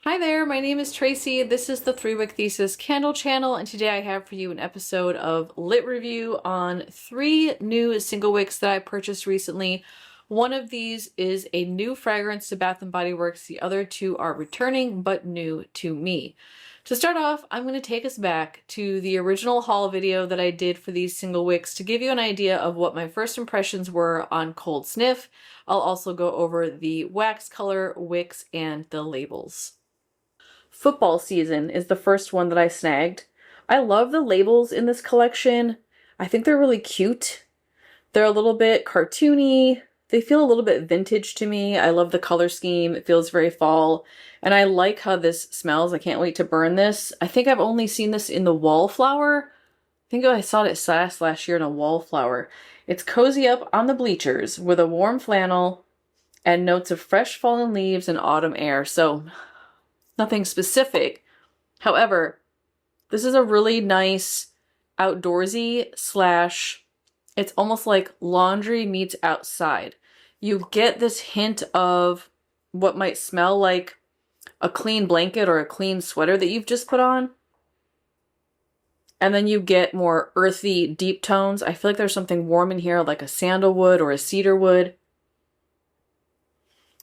Hi there, my name is Tracy. This is the 3-Wick Thesis candle channel, and today I have for you an episode of lit review on 3 new single wicks that I purchased recently. One of these is a new fragrance to Bath & Body Works. The other 2 are returning but new to me. To start off, I'm going to take us back to the original haul video that I did for these single wicks to give you an idea of what my first impressions were on cold sniff. I'll also go over the wax color, wicks, and the labels. Football Season is the first one that I snagged. I love the labels in this collection. I think they're really cute. They're a little bit cartoony. They feel a little bit vintage to me. I love the color scheme. It feels very fall. And I like how this smells. I can't wait to burn this. I think I've only seen this in the Wallflower. I think I saw it at SAS last year in a Wallflower. It's cozy up on the bleachers with a warm flannel and notes of fresh fallen leaves and autumn air. So nothing specific. However, this is a really nice outdoorsy slash, it's almost like laundry meets outside. You get this hint of what might smell like a clean blanket or a clean sweater that you've just put on. And then you get more earthy, deep tones. I feel like there's something warm in here, like a sandalwood or a cedarwood.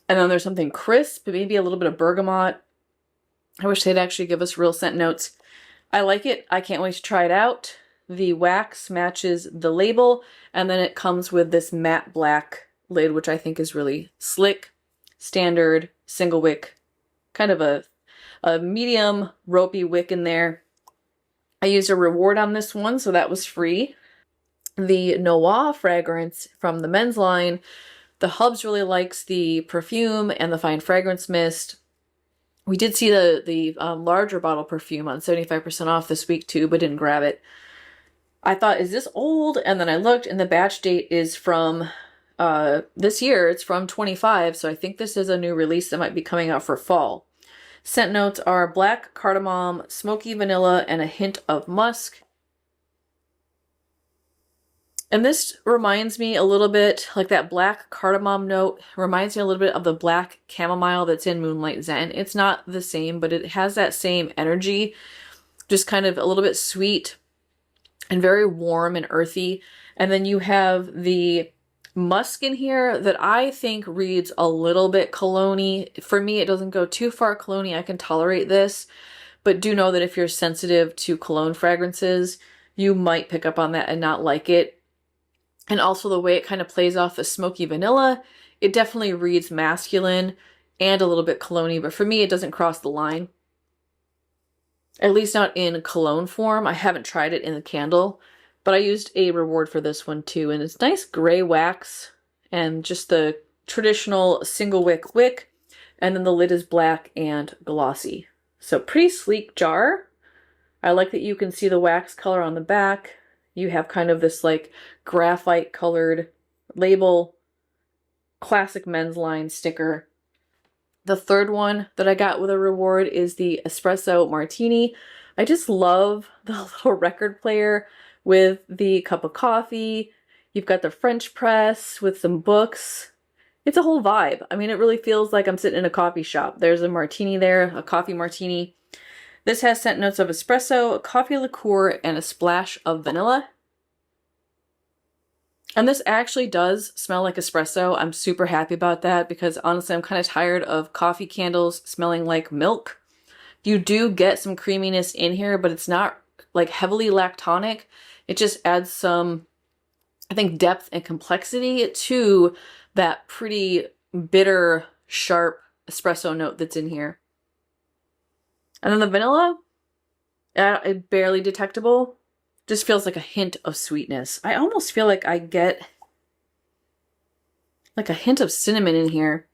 And then there's something crisp, maybe a little bit of bergamot. I wish they'd actually give us real scent notes. I like it. I can't wait to try it out. The wax matches the label, and then it comes with this matte black lid, which I think is really slick, standard, single wick, kind of a medium ropey wick in there. I used a reward on this one, so that was free. The Noir fragrance from the men's line. The Hubs really likes the perfume and the fine fragrance mist. We did see the larger bottle perfume on 75% off this week too, but didn't grab it. I thought, is this old? And then I looked and the batch date is from this year. It's from 25, so I think this is a new release that might be coming out for fall. Scent notes are black cardamom, smoky vanilla, and a hint of musk. And this reminds me a little bit, like that black cardamom note reminds me a little bit of the black chamomile that's in Moonlight Zen. It's not the same, but it has that same energy, just kind of a little bit sweet and very warm and earthy. And then you have the musk in here that I think reads a little bit cologne-y. For me, it doesn't go too far cologne-y. I can tolerate this, but do know that if you're sensitive to cologne fragrances, you might pick up on that and not like it. And also the way it kind of plays off the smoky vanilla, it definitely reads masculine and a little bit cologne-y, but for me, it doesn't cross the line. At least not in cologne form. I haven't tried it in the candle, but I used a reward for this one too. And it's nice gray wax and just the traditional single wick. And then the lid is black and glossy. So pretty sleek jar. I like that you can see the wax color on the back. You have kind of this like graphite colored label, classic men's line sticker. The third one that I got with a reward is the Espresso Martini. I just love the little record player with the cup of coffee. You've got the French press with some books. It's a whole vibe. I mean, it really feels like I'm sitting in a coffee shop. There's a martini there, a coffee martini. This has scent notes of espresso, coffee liqueur, and a splash of vanilla. And this actually does smell like espresso. I'm super happy about that because honestly, I'm kind of tired of coffee candles smelling like milk. You do get some creaminess in here, but it's not like heavily lactonic. It just adds some, I think, depth and complexity to that pretty bitter, sharp espresso note that's in here. And then the vanilla, barely detectable. Just feels like a hint of sweetness. I almost feel like I get like a hint of cinnamon in here.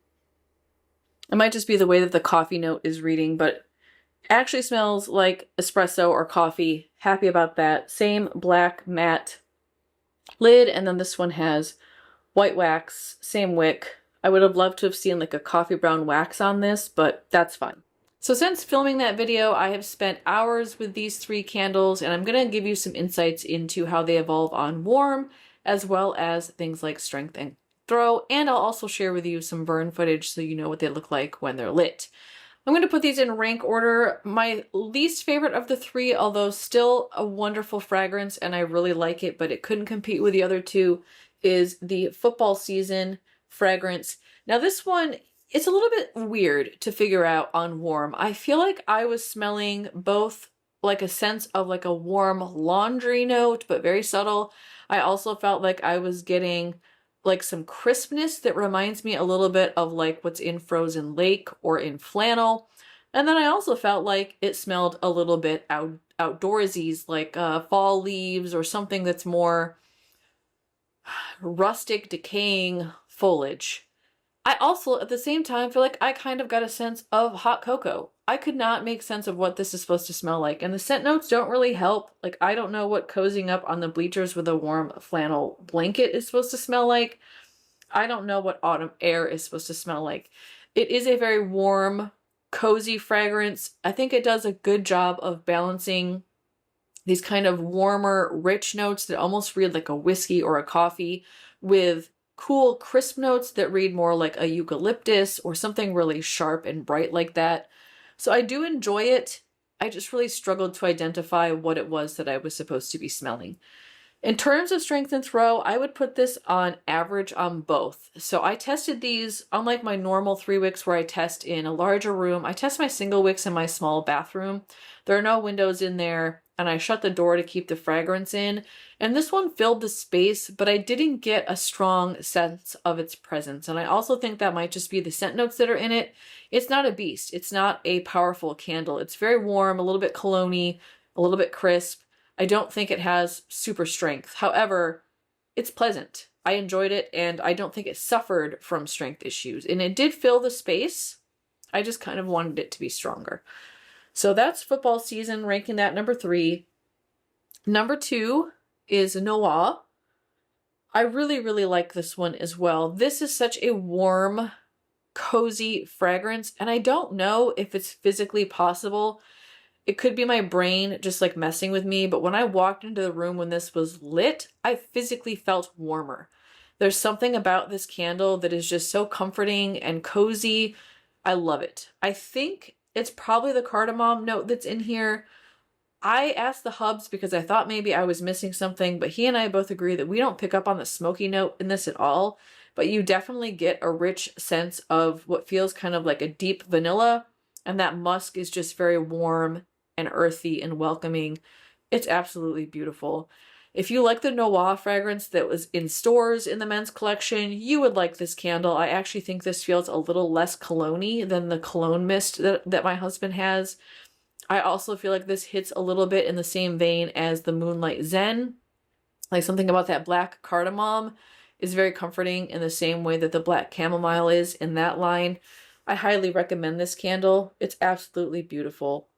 It might just be the way that the coffee note is reading, but it actually smells like espresso or coffee. Happy about that. Same black matte lid, and then this one has white wax, same wick. I would have loved to have seen like a coffee brown wax on this, but that's fine. So since filming that video, I have spent hours with these 3 candles, and I'm going to give you some insights into how they evolve on warm, as well as things like strength and throw, and I'll also share with you some burn footage so you know what they look like when they're lit. I'm going to put these in rank order. My least favorite of the three, although still a wonderful fragrance and I really like it, but it couldn't compete with the other two, is the football season fragrance. Now this one, it's a little bit weird to figure out on warm. I feel like I was smelling both like a sense of like a warm laundry note, but very subtle. I also felt like I was getting like some crispness that reminds me a little bit of like what's in Frozen Lake or in flannel. And then I also felt like it smelled a little bit outdoorsy, like fall leaves or something that's more rustic, decaying foliage. I also, at the same time, feel like I kind of got a sense of hot cocoa. I could not make sense of what this is supposed to smell like, and the scent notes don't really help. Like, I don't know what cozying up on the bleachers with a warm flannel blanket is supposed to smell like. I don't know what autumn air is supposed to smell like. It is a very warm, cozy fragrance. I think it does a good job of balancing these kind of warmer, rich notes that almost read like a whiskey or a coffee with cool, crisp notes that read more like a eucalyptus or something really sharp and bright like that. So I do enjoy it. I just really struggled to identify what it was that I was supposed to be smelling. In terms of strength and throw, I would put this on average on both. So I tested these, unlike my normal 3 wicks where I test in a larger room, I test my single wicks in my small bathroom. There are no windows in there, and I shut the door to keep the fragrance in. And this one filled the space, but I didn't get a strong sense of its presence. And I also think that might just be the scent notes that are in it. It's not a beast. It's not a powerful candle. It's very warm, a little bit cologne-y, a little bit crisp. I don't think it has super strength. However, it's pleasant. I enjoyed it, and I don't think it suffered from strength issues. And it did fill the space. I just kind of wanted it to be stronger. So that's football season, ranking that number 3. Number 2 is Noir. I really, really like this one as well. This is such a warm, cozy fragrance, and I don't know if it's physically possible. It could be my brain just like messing with me, but when I walked into the room when this was lit, I physically felt warmer. There's something about this candle that is just so comforting and cozy. I love it. I think it's probably the cardamom note that's in here. I asked the hubs because I thought maybe I was missing something, but he and I both agree that we don't pick up on the smoky note in this at all, but you definitely get a rich sense of what feels kind of like a deep vanilla, and that musk is just very warm and earthy and welcoming. It's absolutely beautiful. If you like the Noir fragrance that was in stores in the men's collection, you would like this candle. I actually think this feels a little less cologne-y than the cologne mist that my husband has. I also feel like this hits a little bit in the same vein as the Moonlight Zen. Like something about that black cardamom is very comforting in the same way that the black chamomile is in that line. I highly recommend this candle. It's absolutely beautiful.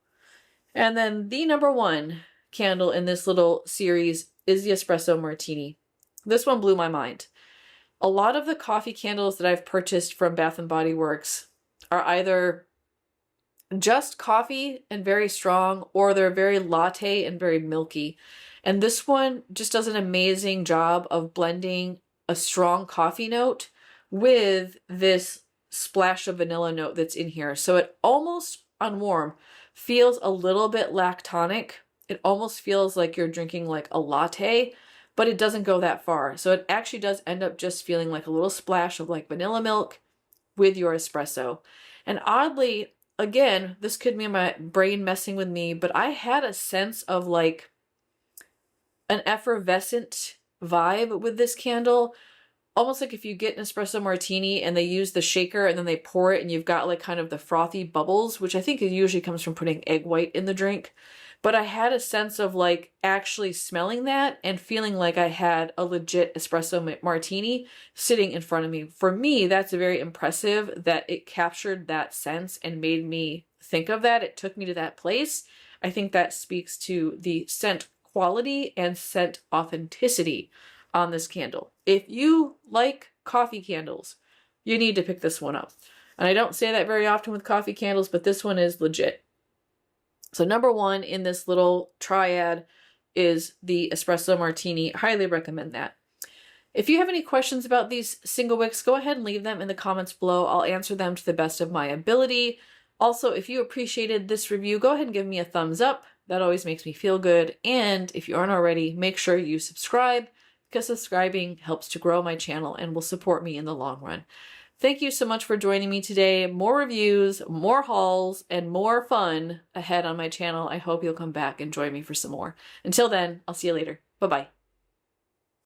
And then the number 1 candle in this little series is the Espresso Martini. This one blew my mind. A lot of the coffee candles that I've purchased from Bath & Body Works are either just coffee and very strong, or they're very latte and very milky. And this one just does an amazing job of blending a strong coffee note with this splash of vanilla note that's in here. So it almost, on warm, feels a little bit lactonic. It almost feels like you're drinking like a latte, but it doesn't go that far. So it actually does end up just feeling like a little splash of like vanilla milk with your espresso. And oddly, again, this could be my brain messing with me, but I had a sense of like an effervescent vibe with this candle. Almost like if you get an espresso martini and they use the shaker and then they pour it and you've got like kind of the frothy bubbles, which I think it usually comes from putting egg white in the drink. But I had a sense of like actually smelling that and feeling like I had a legit espresso martini sitting in front of me. For me, that's very impressive that it captured that sense and made me think of that. It took me to that place. I think that speaks to the scent quality and scent authenticity on this candle. If you like coffee candles, you need to pick this one up. And I don't say that very often with coffee candles, but this one is legit. So number 1 in this little triad is the Espresso Martini. Highly recommend that. If you have any questions about these single wicks, go ahead and leave them in the comments below. I'll answer them to the best of my ability. Also, if you appreciated this review, go ahead and give me a thumbs up. That always makes me feel good. And if you aren't already, make sure you subscribe, because subscribing helps to grow my channel and will support me in the long run. Thank you so much for joining me today. More reviews, more hauls, and more fun ahead on my channel. I hope you'll come back and join me for some more. Until then, I'll see you later. Bye-bye.